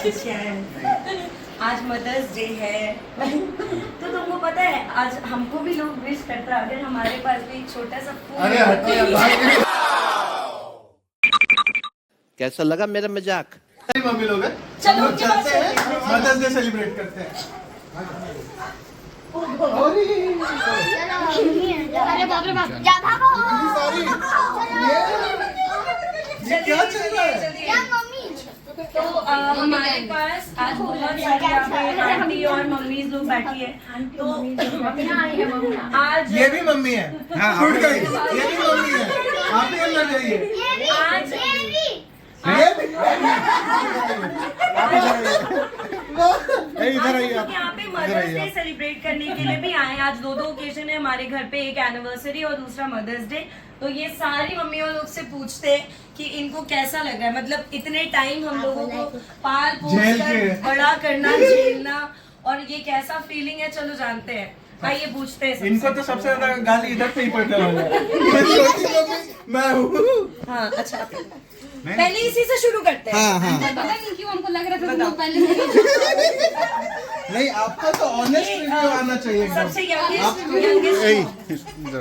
आज mother's day है तो तुमको पता है आज हमको भी लोग विश करता है। अगर हमारे पास भी एक छोटा सा फूल। अरे हटिए कैसा लगा मेरा मजाक? मम्मी लोग हैं, चलो हम लोग चलते हैं, मदर्स डे सेलिब्रेट करते हैं। अरे बाप रे बाप, जा भागो। सॉरी, ये क्या चल रहा है? क्या मम्मी? तो हमारे पास आज बहुत सारी यहाँ पे आंटी और मम्मी लोग बैठी है। तो आज ये भी मम्मी है, छूट गई। ये भी मम्मी है, आप भी अंदर जाइए। आज इधर आइए आप। यहाँ पे मदर्स डे सेलिब्रेट करने के लिए भी आए। आज दो ओकेजन है हमारे घर पे, एक एनिवर्सरी और दूसरा मदर्स डे। तो ये सारी मम्मियों लोग से पूछते हैं कि इनको कैसा लगा है, मतलब इतने टाइम हम लोगों को पाल पोस कर बड़ा करना, झेलना, और ये कैसा फीलिंग है, चलो जानते हैं। आइए पूछते हैं। इनको तो सबसे ज्यादा गाली इधर पे ही पड़ने वाला है। मैं हूँ। हाँ अच्छा, पहले इसी से शुरू करते हैं। पता नहीं क्यों हमको लग रहा था तुम लोग पहले से नहीं, आपका तो ऑनेस्ट रिव्यू आना चाहिए एकदम। सबसे यंगेस्ट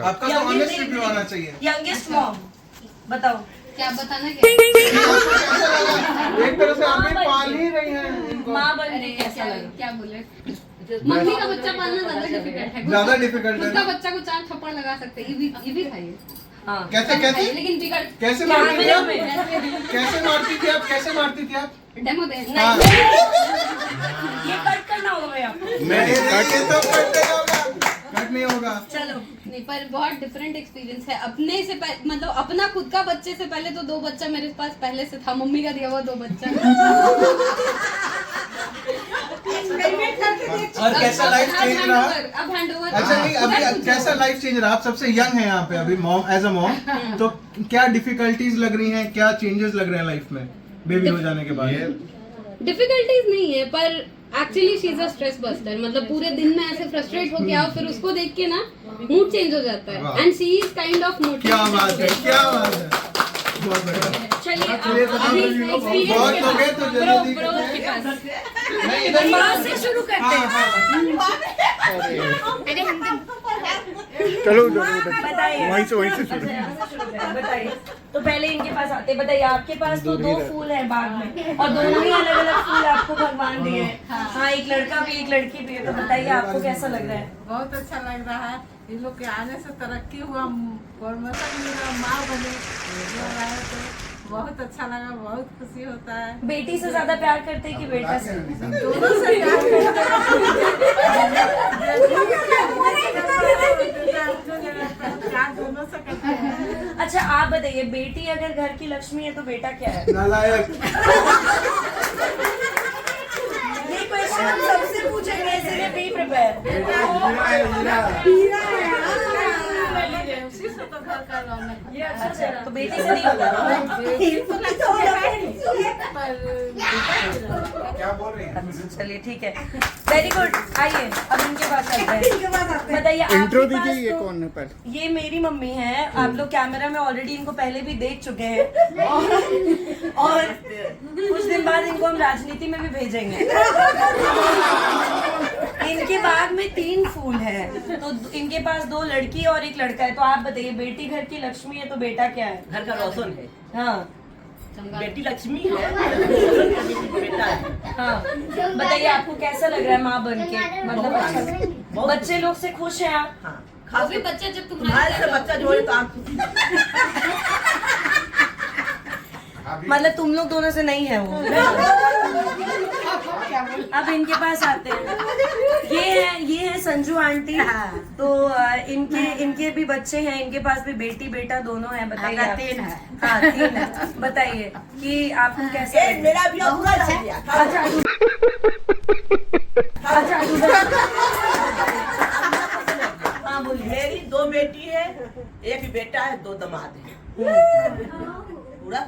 आपका तो ऑनेस्ट रिव्यू आना चाहिए। यंगेस्ट मॉम बताओ क्या बताना क्या? एक तरह से आप भी पाल ही रही हैं इनको। माँ बन के कैसा लगा? क्या बोले? मम्मी का बच्चा पालना ज्यादा डिफिकल्ट है। ज्यादा डिफिकल्ट है खुद का ना? बच्चा को 4 थप्पड़ लगा सकते हैं। ये भी खाइए। हाँ कैसे कैसे लेकिन बिगड़ कैसे मारती थी आप? में कैसे मारती थी आप? कैसे मारती थी आप? डेमो दे। हाँ। ये कट करना होगा भैया। नहीं तो कट नहीं होगा। चलो नहीं, पर बहुत डिफरेंट एक्सपीरियंस है। अपने से मतलब अपना खुद का बच्चे से पहले तो 2 बच्चा मेरे पास पहले से था। मम्मी का दिया हुआ 2 बच्चा। और कैसा लाइफ चेंज रहा? अब हैंडओवर। अच्छा नहीं, अभी कैसा लाइफ चेंज रहा? आप सबसे यंग हैं यहाँ पे अभी, मॉम एज अ मॉम, तो क्या डिफिकल्टीज लग रही हैं, क्या चेंजेस लग रहे हैं लाइफ में बेबी हो जाने के बाद? डिफिकल्टीज नहीं है, पर actually she is a stress buster. मतलब पूरे दिन में ऐसे फ्रस्ट्रेट होके आओ, फिर उसको देख के ना मूड चेंज हो जाता है। And she is kind of mood. क्या बात है, क्या बात है, बहुत बढ़िया। चलिए बहुत लोग हैं तो जल्दी नहीं, इधर माँ से शुरू करते हैं। चलो बताइए वहीं से शुरू। बताइए। तो पहले इनके पास आते, बताइए आपके पास तो 2 फूल है बाग में और दोनों ही अलग अलग फूल आपको भगवान दिए हैं। हाँ, एक लड़का भी एक लड़की भी है। तो बताइए आपको कैसा लग रहा है? बहुत अच्छा लग रहा है। इन लोग के आने से तरक्की हुआ, प्रमोशन मिला, माँ बने, तो बहुत अच्छा लगा, बहुत खुशी होता है। बेटी से ज्यादा प्यार करते हैं कि बेटा से? दोनों से प्यार करते हैं, दोनों से करते हैं। अच्छा आप बताइए, बेटी अगर घर की लक्ष्मी है तो बेटा क्या है? नालायक। ये क्वेश्चन हम सबसे पूछेंगे, इसलिए बी प्रिपेयर। उसी से तो घर का रौनक है। अच्छा, तो बेटी से नहीं होगा? क्या बोल रही है? चलिए ठीक है, वेरी गुड। आइए अब इनके पास चलते हैं। बताइए इंट्रो आपके दीजिए, पास ये तो- कौन है पहले? ये मेरी मम्मी है। आप लोग कैमरा में ऑलरेडी इनको पहले भी देख चुके हैं और कुछ दिन बाद इनको हम राजनीति में भी भेजेंगे। इनके बाग में 3 फूल है, तो इनके पास 2 लड़की और 1 लड़का है। तो आप बताइए, बेटी घर की लक्ष्मी है तो बेटा क्या है? घर का रोशन है, हाँ बेटी लक्ष्मी है, बेटा है। हाँ, बताइए आपको कैसा लग रहा है माँ बन के? मतलब अच्छा, बच्चे लोग से खुश हैं आप? हाँ, खास अभी बच्चा जब तुम्हारे से बच्चा जोड़े तो आप मतलब तुम लोग दोनों से नहीं है वो। अब इनके पास आते हैं। ये है संजू आंटी। तो इनके भी बच्चे हैं, इनके पास भी बेटी बेटा दोनों है। बताइए आप। 3 है। हाँ 3 है। बताइए कि आपको कैसा लग मेरा भी पूरा रह गया। अच्छा हाँ बोलिए। मेरी 2 बेटी है, 1 बेटा है, 2 दामाद है। पूरा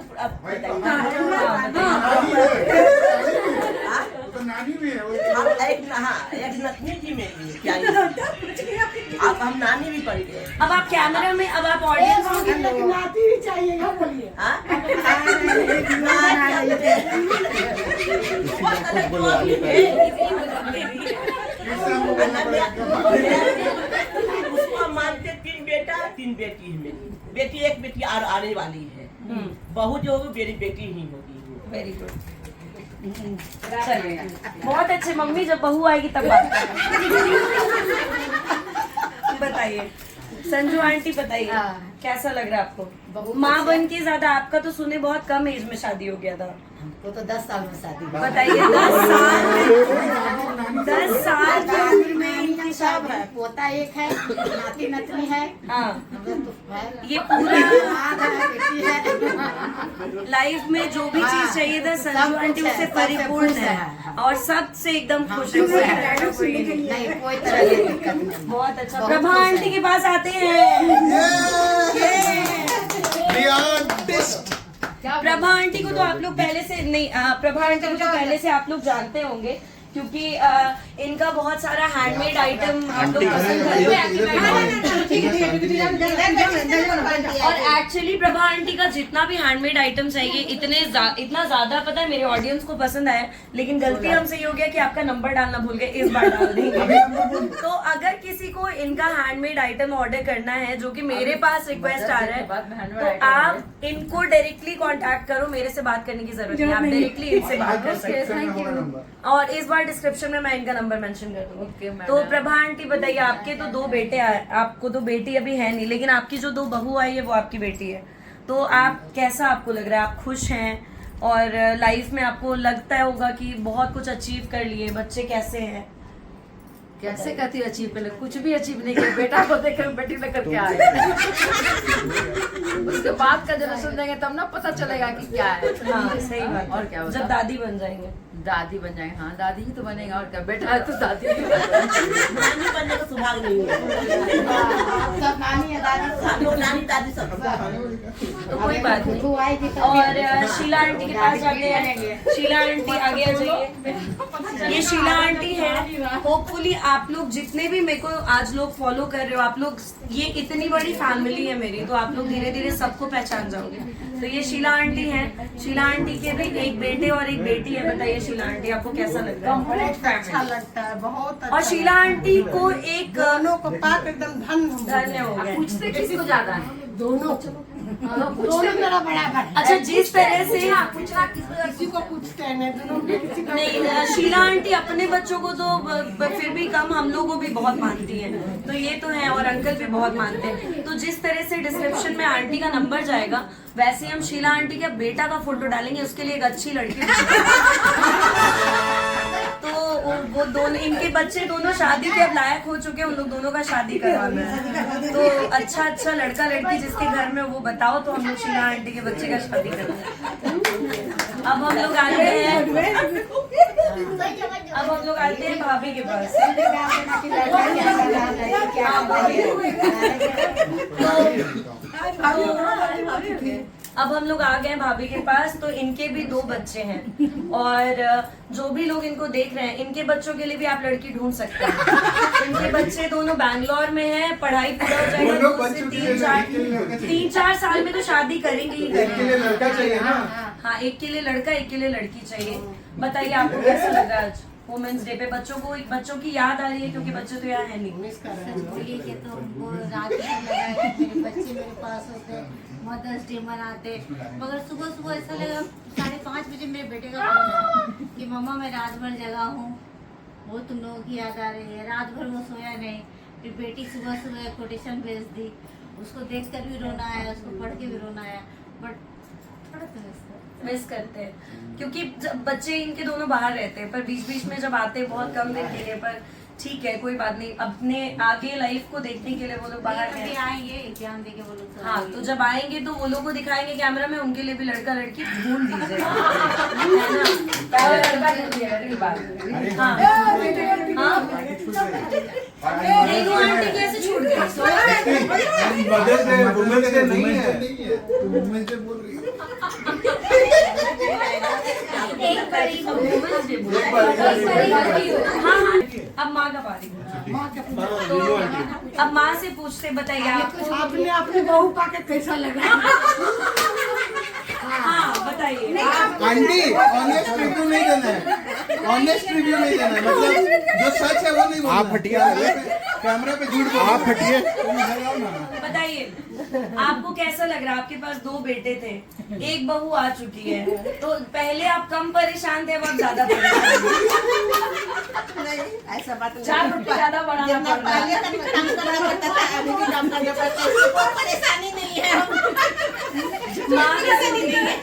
नानी भी है हम एक नतनी जी मेरी है, क्या आप हम नानी भी पड़ गए। अब आप कैमरा में, अब आप ऑडियंस में नाती भी चाहिए, बोलिए। हाँ? बहुत अलग दुआएं हैं। उसको हम मानते 3 बेटा 3 बेटी है मेरी। बेटी एक बेटी और आने वाली है। बहू जो होगी मेरी बेटी ही होगी। Very good. चलिए बहुत अच्छे। मम्मी जब बहू आएगी तब बात करेंगे। बताइए संजू आंटी, बताइए कैसा लग रहा है आपको? माँ बन के ज्यादा, आपका तो सुने बहुत कम एज में शादी हो गया था। हमको तो 10 साल में शादी। बताइए 10 साल की उम्र में इनकी सब शादी। है, पोता एक है, नाती नतनी है, हाँ, हम लोग तो है, ये पूरा आधा है, बेटी है। लाइफ में जो भी चीज चाहिए था संजू सब आंटी कुछ है, उससे सबसे परिपूर्ण खुश है है। और सबसे एकदम खुश है। नहीं कोई तरह की दिक्कत नहीं। बहुत अच्छा। बहुत प्रभा खुश आंटी है। के पास आते हैं। The artist. प्रभा आंटी को तो आप लोग पहले से नहीं, प्रभा आंटी को तो पहले से आप लोग जानते होंगे क्योंकि इनका बहुत सारा हैंडमेड आइटम आप लोग पसंद करते हैं। और एक्चुअली प्रभा आंटी का जितना भी हैंडमेड आइटम चाहिए इतना ज्यादा पता है मेरे ऑडियंस को पसंद आया, लेकिन गलती हमसे ये हो गया कि आपका नंबर डालना भूल गए। इस बार डाल देंगे। तो अगर किसी को इनका हैंडमेड आइटम ऑर्डर करना है, जो कि मेरे पास रिक्वेस्ट आ रहा है, तो आप इनको डायरेक्टली कांटेक्ट करो। मेरे से बात करने की जरूरत नहीं, आप डायरेक्टली इनसे बात कर सकते हैं। और इस बार डिस्क्रिप्शन में मैं इनका नंबर मेंशन कर दूंगी। तो प्रभा आंटी बताइए, आपके तो 2 बेटे आपको तो बेटी अभी है नहीं, लेकिन आपकी जो 2 बहू आई है वो आपकी बेटी है। तो आप कैसा आपको लग रहा है? आप खुश हैं? और लाइफ में आपको लगता होगा कि बहुत कुछ अचीव कर लिए। बच्चे कैसे हैं? कैसे कहती अचीव कर ले? कुछ भी अचीव नहीं किया। बेटा को देख बेटी लेकर के आए। उसके बाद का जनरेशन देंगे तब ना पता चलेगा कि क्या है। हाँ सही बात। और क्या जब दादी बन जाएंगे? दादी बन जाएंगे। हाँ दादी ही तो बनेगा और क्या। बेटा है तो दादी ही नानी बनने का सौभाग्य नहीं है। सब नानी है, दादी हम लोग नानी दादी सब। तो कोई बात नहीं। तू आएगी तो और शीला आंटी के पास जाते हैं। शीला आंटी आगे आ जाइए। ये शीला आंटी है। होपफुली आप लोग जितने भी मेरे को आज लोग फॉलो कर रहे हो, आप लोग, ये इतनी बड़ी फैमिली है मेरी, तो आप लोग धीरे धीरे सबको पहचान जाओगे। तो ये शीला आंटी है। शीला आंटी के भी एक बेटे और एक बेटी है। बताइए शीला आंटी आपको कैसा लग रहा है? बहुत अच्छा लगता है, बहुत अच्छा। और शीला आंटी को एक दोनों को पाक एकदम धन्य हो गए। पूछते किसको ज्यादा है? दोनों मेरा बराबर है। अच्छा जिस तरह से पूछना किसी को पूछते हैं नहीं, दोनों में किसी को नहीं, शीला आंटी अपने बच्चों को तो फिर भी कम, हम लोगों को भी बहुत मानती हैं। तो ये तो है, और अंकल भी बहुत मानते हैं। तो जिस तरह से डिस्क्रिप्शन में आंटी का नंबर जाएगा, वैसे हम शीला आंटी के बेटा का फोटो डालेंगे, उसके लिए एक अच्छी लड़की। तो वो दोनों, इनके बच्चे दोनों शादी के अब लायक हो चुके हैं, उन लोग दोनों का शादी करवाना है। तो अच्छा लड़का लड़की जिसके घर में वो बताओ, तो हम लोग शीला आंटी के बच्चे का शादी करेंगे। अब हम लोग आते हैं भाभी के पास। अब हम लोग आ गए भाभी के पास। तो इनके भी 2 बच्चे हैं, और जो भी लोग इनको देख रहे हैं, इनके बच्चों के लिए भी आप लड़की ढूंढ सकते हैं। इनके बच्चे दोनों बैंगलोर में हैं, पढ़ाई पूरा हो जाएगा, 3-4 साल में तो शादी करेंगे ही करेंगे। लड़का चाहिए ना? हाँ, एक के लिए लड़का, एक के लिए लड़की चाहिए। बताइए आपको कैसा लगा आज वुमेन्स डे पे? बच्चों की याद आ रही है क्योंकि बच्चे तो यहाँ है नहीं। बोलिए कि तो हमको रात में लगा कि मेरे बच्चे मेरे पास होते, मदर्स डे मनाते, मगर सुबह ऐसा लगा 5:30 बजे मेरे बेटे का फोन आया कि मम्मा मैं रात भर जगा हूँ, वो तुम लोगों की याद आ रही है। रात भर वो सोया नहीं। फिर बेटी सुबह कोटेशन भेज दी, उसको देख कर भी रोना आया, उसको पढ़ के भी रोना आया, बट थोड़ा तो मिस करते हैं क्योंकि जब बच्चे इनके दोनों बाहर रहते हैं, पर बीच बीच में जब आते हैं बहुत कम दिन के लिए, पर ठीक है कोई बात नहीं। अपने आगे लाइफ को देखने के लिए वो लोग बाहर हैं। आएंगे एग्जाम देके वो लोग। हाँ, तो जब आएंगे तो वो लोग को दिखाएंगे कैमरा में, उनके लिए भी लड़का लड़की ढूंढ दीजिए, है ना? पहले लड़का ढूंढिएगा के बाद। हाँ नहीं तो आंटी कैसे छूट गई? मदर्स डे वुमेन्स डे नहीं है, वुमेन्स डे बोल रही है। हाँ, अब माँ का बारी। तो अब माँ से पूछते, बताइए आपको आपने अपनी बहू पाके कैसा लगा? हाँ बताइए आंटी ऑनेस्ट रिव्यू नहीं देना है, ऑनेस्ट रिव्यू नहीं देना है, मतलब जो सच है वो नहीं बोलना। आप हटिए। कैमरा पे झूठ बोलो। आप हटिए। बताइए आपको कैसा लग रहा है? आपके पास 2 बेटे थे, एक बहू आ चुकी है, तो पहले आप कम परेशान थे, अब आप ज्यादा परेशान हैं। नहीं ऐसा बात नहीं। 4 रुपए ज्यादा बढ़ाना जितना पड़ रहा है। पहले काम करना पड़ता था अभी भी काम करना पड़ता है, कोई परेशानी नहीं है। माँ की जिंदगी में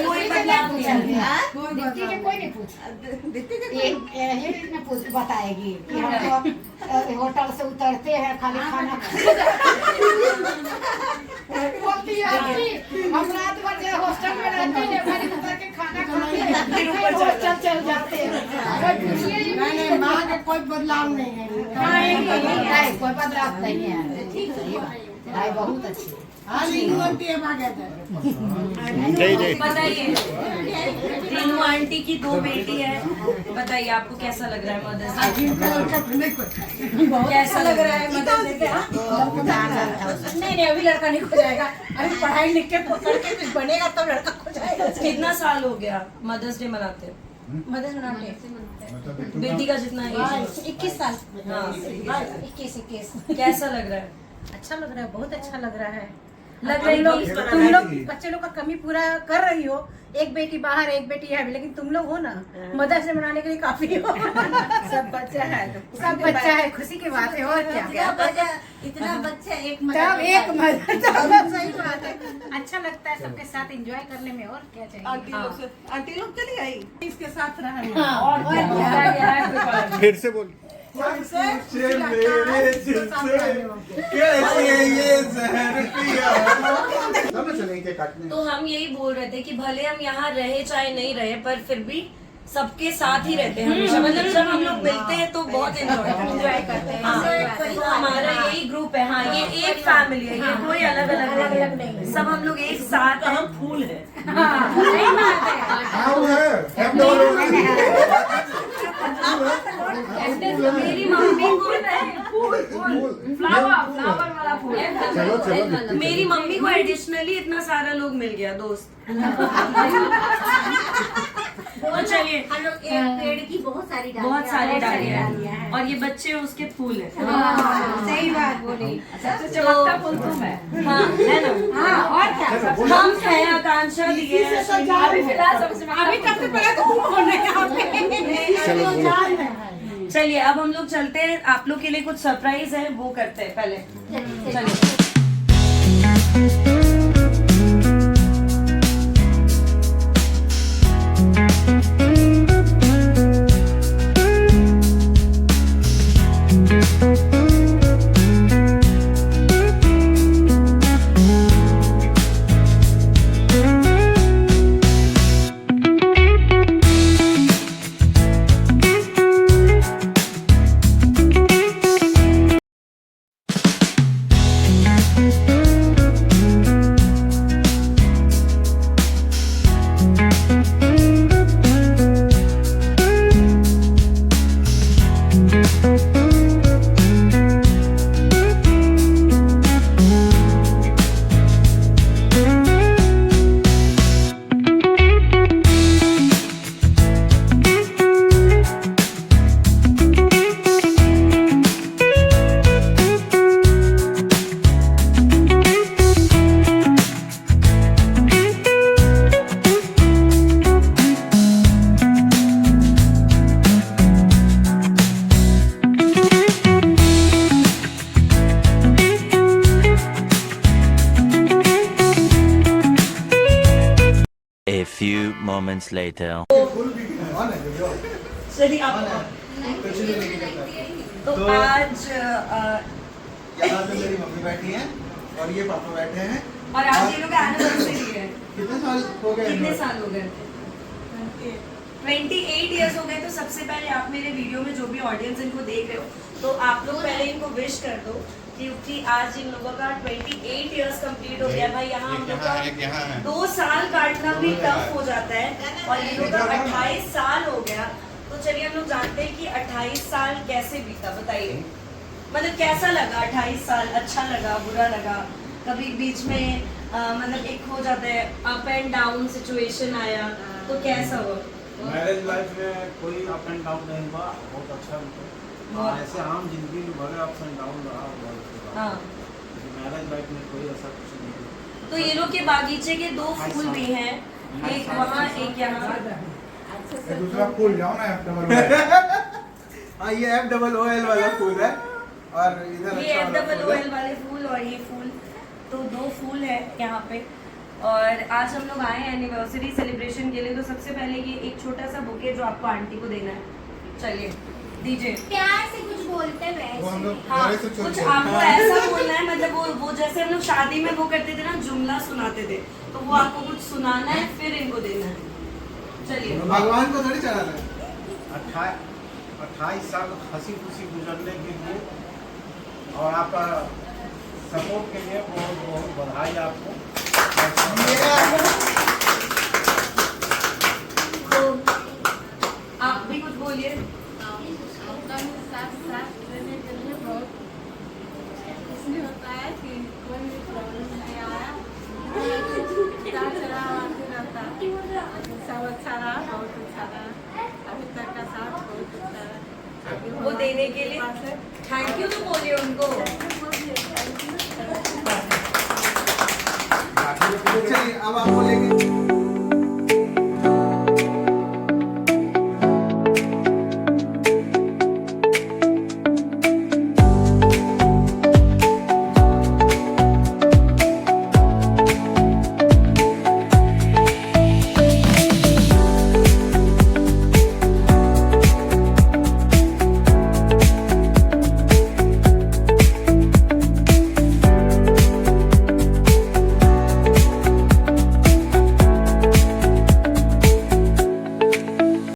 कोई बदलाव नहीं है। दीदी के कोई नहीं पूछा, दीदी के यही में पूछ बताएगी कि हम तो होटल से उतरते हैं खाली खाना बोलती है कि हम रात भर जो हॉस्टल में रहते हैं खाली उतर के खाना खाते हैं फिर हॉस्टल चल जाते हैं। नहीं माँ का कोई बदलाव नहीं है, नहीं कोई बदलाव नहीं है, सही बात है, बहुत अच्छी बताइए तीनों आंटी की 2 बेटी है, बताइए आपको कैसा लग रहा है मदर्स डे? कैसा लग रहा है मदर्स डे? नहीं अभी लड़का नहीं खो जाएगा, अभी पढ़ाई लिख के करके कुछ बनेगा तब लड़का खो जाएगा। कितना साल हो गया मदर्स डे मनाते? मदर्स बनाते बेटी का जितना एज? 21 साल। हाँ 21 कैसा लग रहा है? अच्छा लग रहा है, बहुत अच्छा लग रहा है। लग रही तुम लोग बच्चे लोग का कमी पूरा कर रही हो, एक बेटी बाहर एक बेटी है, लेकिन तुम लोग हो ना मदर्स डे मनाने के लिए काफी हो। सब बच्चा है, सब बच्चा है, खुशी की बात है। और क्या इतना बच्चा एक तब एक मदर सही बात है, अच्छा लगता है सबके साथ एंजॉय करने में, और क्या चाहिए। आंटी लोग चली आई इसके साथ रहना। और क्या? फिर से बोल। कैसे ये जहर पिया। तो हम यही बोल रहे थे कि भले हम यहाँ रहे चाहे नहीं रहे, पर फिर भी सबके साथ ही रहते हैं हमेशा। मतलब जब हम लोग मिलते हैं तो बहुत एंजॉय करते हैं। हाँ, तो हमारा यही ग्रुप है। हाँ, ये एक फैमिली है, ये कोई अलग अलग नहीं है, सब हम लोग एक साथ हैं। हम फूल है। सही बात है। मेरी मम्मी को फ्लावर वाला फूल। मेरी मम्मी को एडिशनली इतना सारा लोग मिल गया दोस्त। तो चलिए हम लोग एक पेड़ की बहुत सारी डालियाँ हैं और ये बच्चे उसके फूल हैं। सही बात बोली, सबसे चमकता फूल तुम है। हाँ है ना। हाँ और क्या, हम हैं आकांक्षा दिए हैं। अभी फिलहाल अभी सबसे पहले तो तुम होने यहाँ पे। चलिए अब हम लोग चलते हैं, आप लोग के लिए कुछ सरप्राइज है वो करते हैं पहले। चलिए A few moments later. चलिए आप तो आज यहाँ पे मेरी मम्मी बैठी है और ये पापा बैठे हैं। और आज ये लोग एनिवर्सरी है। कितने साल हो गए? कितने साल हो गए? 28 इयर्स हो गए। तो सबसे पहले आप मेरे वीडियो में जो भी ऑडियंस इनको देख रहे हो, तो आप लोग पहले इनको विश कर दो क्योंकि आज इन लोगों का 28 इयर्स कंप्लीट हो गया। भाई यहाँ हम लोग का 2 साल काटना भी टफ हो जाता है और ये लोग का 28 साल हो गया। तो चलिए हम लोग जानते हैं कि 28 साल कैसे बीता, बताइए। मतलब कैसा लगा 28 साल? अच्छा लगा, बुरा लगा? कभी बीच में मतलब एक हो जाता है अप एंड डाउन सिचुएशन आया तो कैसा हुआ? मैरिज लाइफ में कोई अप एंड डाउन नहीं हुआ, बहुत अच्छा हुआ। ऐसे आम जिंदगी में भले अप्स एंड डाउन रहा हुआ, हाँ। मैरिज लाइफ में कोई ऐसा कुछ नहीं हुआ। तो ये लोग के बागीचे के 2 फूल भी हैं, एक वहाँ एक यहाँ। दूसरा फूल जाओ ना हाँ ये FOOL वाला फूल है और इधर ये अच्छा वाला फूल है। FOOL वाले फूल और ये फूल, तो 2 फूल है यहाँ पे। और आज हम लोग आए हैं एनिवर्सरी सेलिब्रेशन के लिए, तो सबसे पहले ये एक छोटा सा बुके जो आपको आंटी को देना है, चलिए दीजिए। प्यार से कुछ बोलते वो हम लोग हाँ, घरे से चल कुछ के- आपको ऐसा बोलना है, मतलब वो जैसे हम लोग शादी में वो करते थे ना, जुमला सुनाते थे, तो वो आपको कुछ सुनाना है फिर इनको देना है। चलिए। भगवान को थोड़ी चढ़ाना है। 28 साल हंसी खुशी गुजरने के लिए और आपका सपोर्ट के लिए बहुत बहुत बधाई आपको। तो आप भी कुछ बोलिए। साथ साथ रहने के लिए बहुत इसलिए होता है कि कोई भी प्रॉब्लम नहीं आया, उतार चढ़ाव आते रहता है, सब अच्छा रहा, बहुत अच्छा रहा, अभी तक का साथ बहुत अच्छा रहा। वो देने के लिए थैंक यू तो बोलिए उनको। चलिए अब आपको लेके